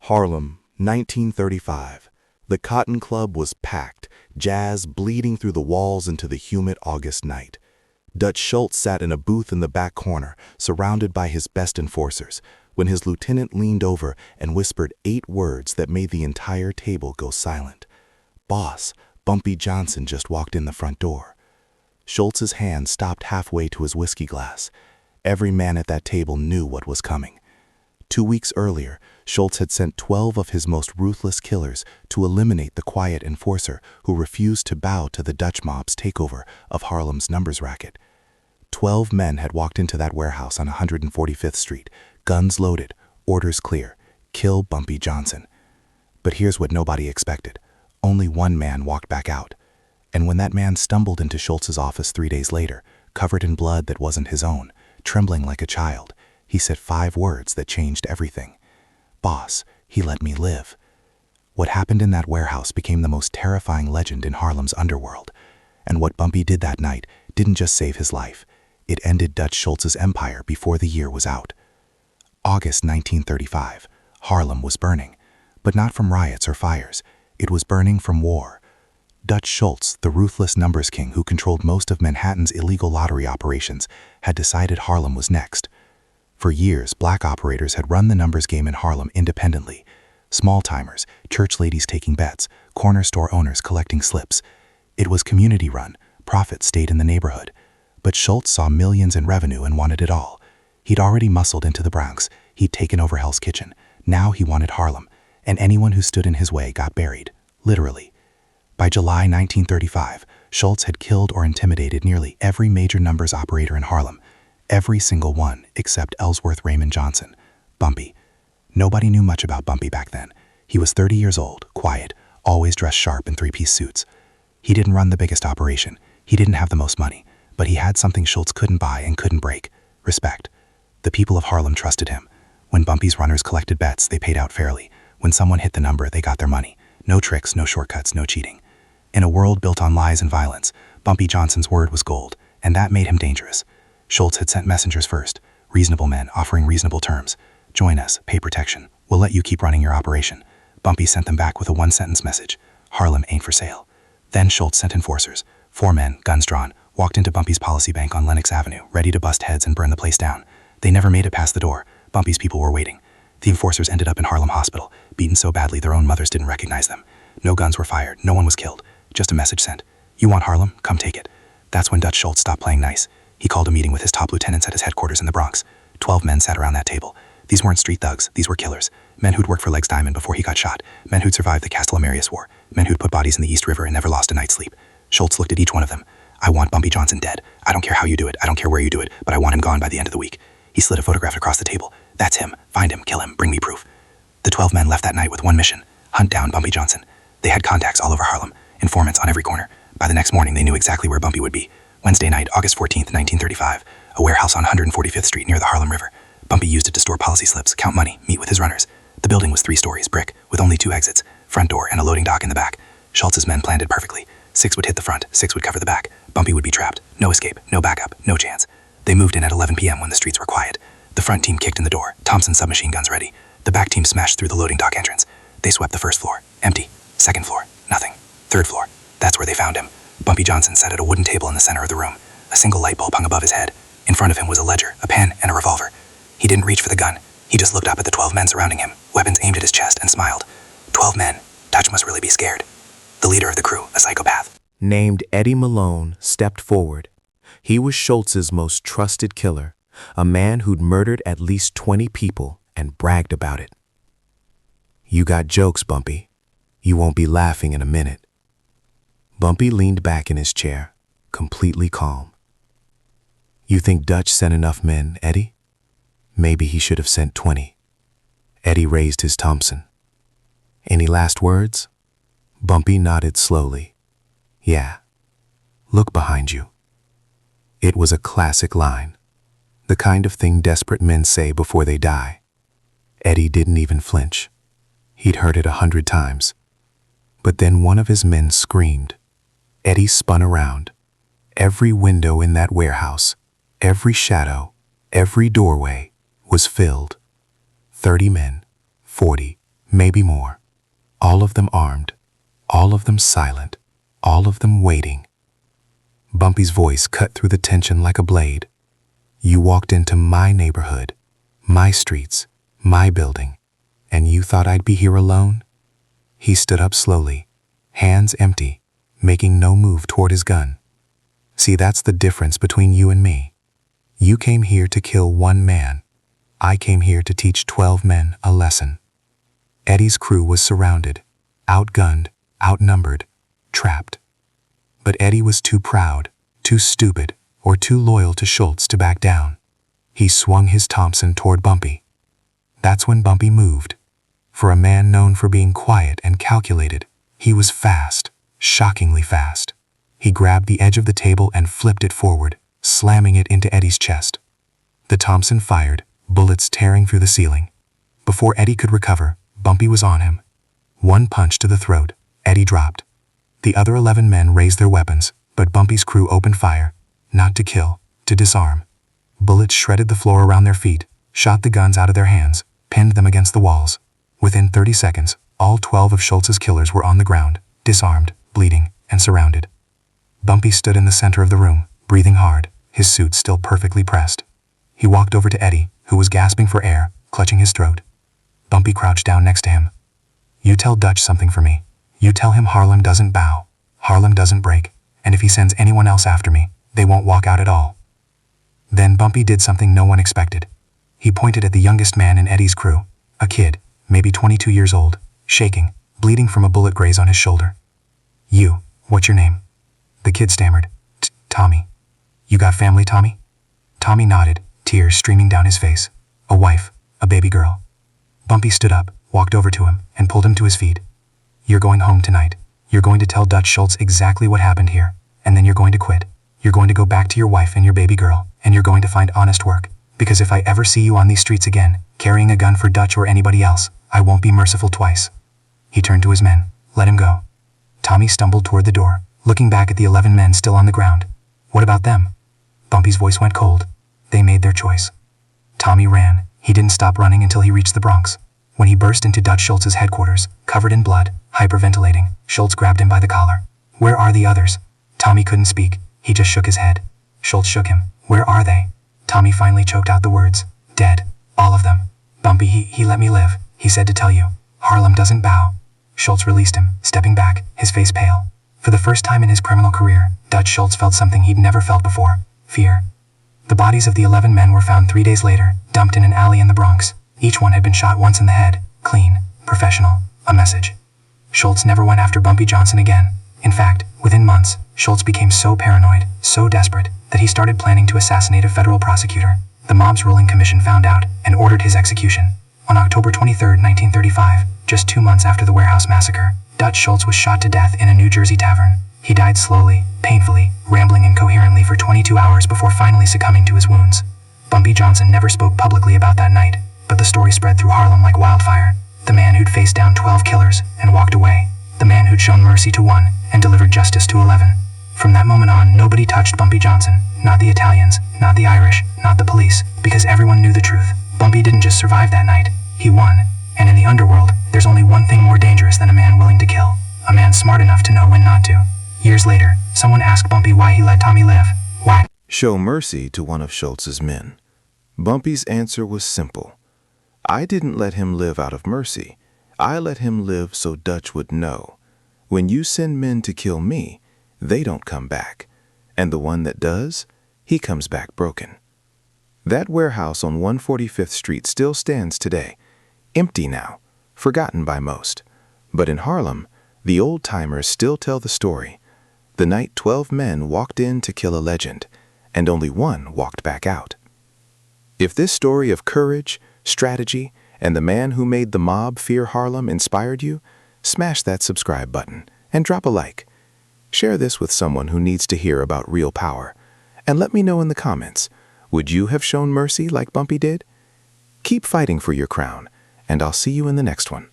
Harlem, 1935. The Cotton Club was packed, jazz bleeding through the walls into the humid August night. Dutch Schultz sat in a booth in the back corner, surrounded by his best enforcers, when his lieutenant leaned over and whispered 8 words that made the entire table go silent. "Boss, Bumpy Johnson just walked in the front door." Schultz's hand stopped halfway to his whiskey glass. Every man at that table knew what was coming. 2 weeks earlier, Schultz had sent 12 of his most ruthless killers to eliminate the quiet enforcer who refused to bow to the Dutch mob's takeover of Harlem's numbers racket. 12 men had walked into that warehouse on 145th Street, guns loaded, orders clear, kill Bumpy Johnson. But here's what nobody expected. Only one man walked back out. And when that man stumbled into Schultz's office 3 days later, covered in blood that wasn't his own, trembling like a child, he said 5 words that changed everything. "Boss, he let me live." What happened in that warehouse became the most terrifying legend in Harlem's underworld. And what Bumpy did that night didn't just save his life. It ended Dutch Schultz's empire before the year was out. August 1935. Harlem was burning. But not from riots or fires. It was burning from war. Dutch Schultz, the ruthless numbers king who controlled most of Manhattan's illegal lottery operations, had decided Harlem was next. For years, black operators had run the numbers game in Harlem independently. Small-timers, church ladies taking bets, corner store owners collecting slips. It was community-run. Profits stayed in the neighborhood. But Schultz saw millions in revenue and wanted it all. He'd already muscled into the Bronx. He'd taken over Hell's Kitchen. Now he wanted Harlem. And anyone who stood in his way got buried. Literally. By July 1935, Schultz had killed or intimidated nearly every major numbers operator in Harlem. Every single one except Ellsworth Raymond Johnson, Bumpy. Nobody knew much about Bumpy back then. He was 30 years old, quiet, always dressed sharp in 3-piece suits. He didn't run the biggest operation. He didn't have the most money. But he had something Schultz couldn't buy and couldn't break: respect. The people of Harlem trusted him. When Bumpy's runners collected bets, they paid out fairly. When someone hit the number, they got their money. No tricks, no shortcuts, no cheating. In a world built on lies and violence, Bumpy Johnson's word was gold, and that made him dangerous. Schultz had sent messengers first, reasonable men offering reasonable terms. "Join us, pay protection. We'll let you keep running your operation." Bumpy sent them back with a 1-sentence message: "Harlem ain't for sale." Then Schultz sent enforcers. 4 men, guns drawn, walked into Bumpy's Policy Bank on Lenox Avenue, ready to bust heads and burn the place down. They never made it past the door. Bumpy's people were waiting. The enforcers ended up in Harlem Hospital, beaten so badly their own mothers didn't recognize them. No guns were fired, no one was killed. Just a message sent: "You want Harlem? Come take it." That's when Dutch Schultz stopped playing nice. He called a meeting with his top lieutenants at his headquarters in the Bronx. 12 men sat around that table. These weren't street thugs, these were killers. Men who'd worked for Legs Diamond before he got shot. Men who'd survived the Castellamarius War. Men who'd put bodies in the East River and never lost a night's sleep. Schultz looked at each one of them. "I want Bumpy Johnson dead. I don't care how you do it, I don't care where you do it, but I want him gone by the end of the week." He slid a photograph across the table. "That's him. Find him, kill him, bring me proof." The 12 men left that night with one mission: hunt down Bumpy Johnson. They had contacts all over Harlem, informants on every corner. By the next morning, they knew exactly where Bumpy would be. Wednesday night, August 14th, 1935, a warehouse on 145th Street near the Harlem River. Bumpy used it to store policy slips, count money, meet with his runners. The building was 3 stories, brick, with only 2 exits, front door and a loading dock in the back. Schultz's men planned it perfectly. 6 would hit the front, 6 would cover the back. Bumpy would be trapped. No escape, no backup, no chance. They moved in at 11 p.m. when the streets were quiet. The front team kicked in the door, Thompson submachine guns ready. The back team smashed through the loading dock entrance. They swept the first floor, empty. Second floor, nothing. Third floor, that's where they found him. Bumpy Johnson sat at a wooden table in the center of the room. A single light bulb hung above his head. In front of him was a ledger, a pen, and a revolver. He didn't reach for the gun. He just looked up at the 12 men surrounding him, weapons aimed at his chest, and smiled. 12 men. Dutch must really be scared. The leader of the crew, a psychopath named Eddie Malone, stepped forward. He was Schultz's most trusted killer, a man who'd murdered at least 20 people and bragged about it. "You got jokes, Bumpy. You won't be laughing in a minute." Bumpy leaned back in his chair, completely calm. "You think Dutch sent enough men, Eddie? Maybe he should have sent 20. Eddie raised his Thompson. "Any last words?" Bumpy nodded slowly. "Yeah. Look behind you." It was a classic line, the kind of thing desperate men say before they die. Eddie didn't even flinch. He'd heard it 100 times. But then one of his men screamed. Eddie spun around. Every window in that warehouse, every shadow, every doorway was filled. 30 men, 40, maybe more. All of them armed, all of them silent, all of them waiting. Bumpy's voice cut through the tension like a blade. You walked into my neighborhood, my streets, my building, and you thought I'd be here alone? He stood up slowly, hands empty, making no move toward his gun. See, that's the difference between you and me. You came here to kill one man. I came here to teach 12 men a lesson. Eddie's crew was surrounded, outgunned, outnumbered, trapped. But Eddie was too proud, too stupid, or too loyal to Schultz to back down. He swung his Thompson toward Bumpy. That's when Bumpy moved. For a man known for being quiet and calculated, he was fast, shockingly fast. He grabbed the edge of the table and flipped it forward, slamming it into Eddie's chest. The Thompson fired, bullets tearing through the ceiling. Before Eddie could recover, Bumpy was on him. One punch to the throat, Eddie dropped. The other 11 men raised their weapons, but Bumpy's crew opened fire, not to kill, to disarm. Bullets shredded the floor around their feet, shot the guns out of their hands, pinned them against the walls. Within 30 seconds, all 12 of Schultz's killers were on the ground, disarmed, bleeding, and surrounded. Bumpy stood in the center of the room, breathing hard, his suit still perfectly pressed. He walked over to Eddie, who was gasping for air, clutching his throat. Bumpy crouched down next to him. You tell Dutch something for me. You tell him Harlem doesn't bow, Harlem doesn't break, and if he sends anyone else after me, they won't walk out at all. Then Bumpy did something no one expected. He pointed at the youngest man in Eddie's crew, a kid, maybe 22 years old, shaking, bleeding from a bullet graze on his shoulder. You, what's your name? The kid stammered. Tommy. You got family, Tommy? Tommy nodded, tears streaming down his face. A wife, a baby girl. Bumpy stood up, walked over to him, and pulled him to his feet. You're going home tonight. You're going to tell Dutch Schultz exactly what happened here, and then you're going to quit. You're going to go back to your wife and your baby girl, and you're going to find honest work, because if I ever see you on these streets again, carrying a gun for Dutch or anybody else, I won't be merciful twice. He turned to his men. Let him go. Tommy stumbled toward the door, looking back at the 11 men still on the ground. What about them? Bumpy's voice went cold. They made their choice. Tommy ran. He didn't stop running until he reached the Bronx. When he burst into Dutch Schultz's headquarters, covered in blood, hyperventilating, Schultz grabbed him by the collar. Where are the others? Tommy couldn't speak. He just shook his head. Schultz shook him. Where are they? Tommy finally choked out the words. Dead. All of them. Bumpy, he let me live. He said to tell you. Harlem doesn't bow. Schultz released him, stepping back, his face pale. For the first time in his criminal career, Dutch Schultz felt something he'd never felt before. Fear. The bodies of the 11 men were found 3 days later, dumped in an alley in the Bronx. Each one had been shot once in the head. Clean. Professional. A message. Schultz never went after Bumpy Johnson again. In fact, within months, Schultz became so paranoid, so desperate, that he started planning to assassinate a federal prosecutor. The mob's ruling commission found out and ordered his execution. On October 23, 1935, just 2 months after the warehouse massacre, Dutch Schultz was shot to death in a New Jersey tavern. He died slowly, painfully, rambling incoherently for 22 hours before finally succumbing to his wounds. Bumpy Johnson never spoke publicly about that night, but the story spread through Harlem like wildfire. The man who'd faced down 12 killers and walked away. The man who'd shown mercy to 1 and delivered justice to 11. From that moment on, nobody touched Bumpy Johnson. Not the Italians, not the Irish, not the police, because everyone knew the truth. Bumpy didn't just survive that night. He won. And in the underworld, there's only one thing more dangerous than a man willing to kill. A man smart enough to know when not to. Years later, someone asked Bumpy why he let Tommy live. Why? Show mercy to one of Schultz's men. Bumpy's answer was simple. I didn't let him live out of mercy. I let him live so Dutch would know. When you send men to kill me, they don't come back. And the one that does, he comes back broken. That warehouse on 145th Street still stands today. Empty now, forgotten by most. But in Harlem, the old-timers still tell the story. The night 12 men walked in to kill a legend, and only 1 walked back out. If this story of courage, strategy, and the man who made the mob fear Harlem inspired you, smash that subscribe button and drop a like. Share this with someone who needs to hear about real power. And let me know in the comments, would you have shown mercy like Bumpy did? Keep fighting for your crown, and I'll see you in the next one.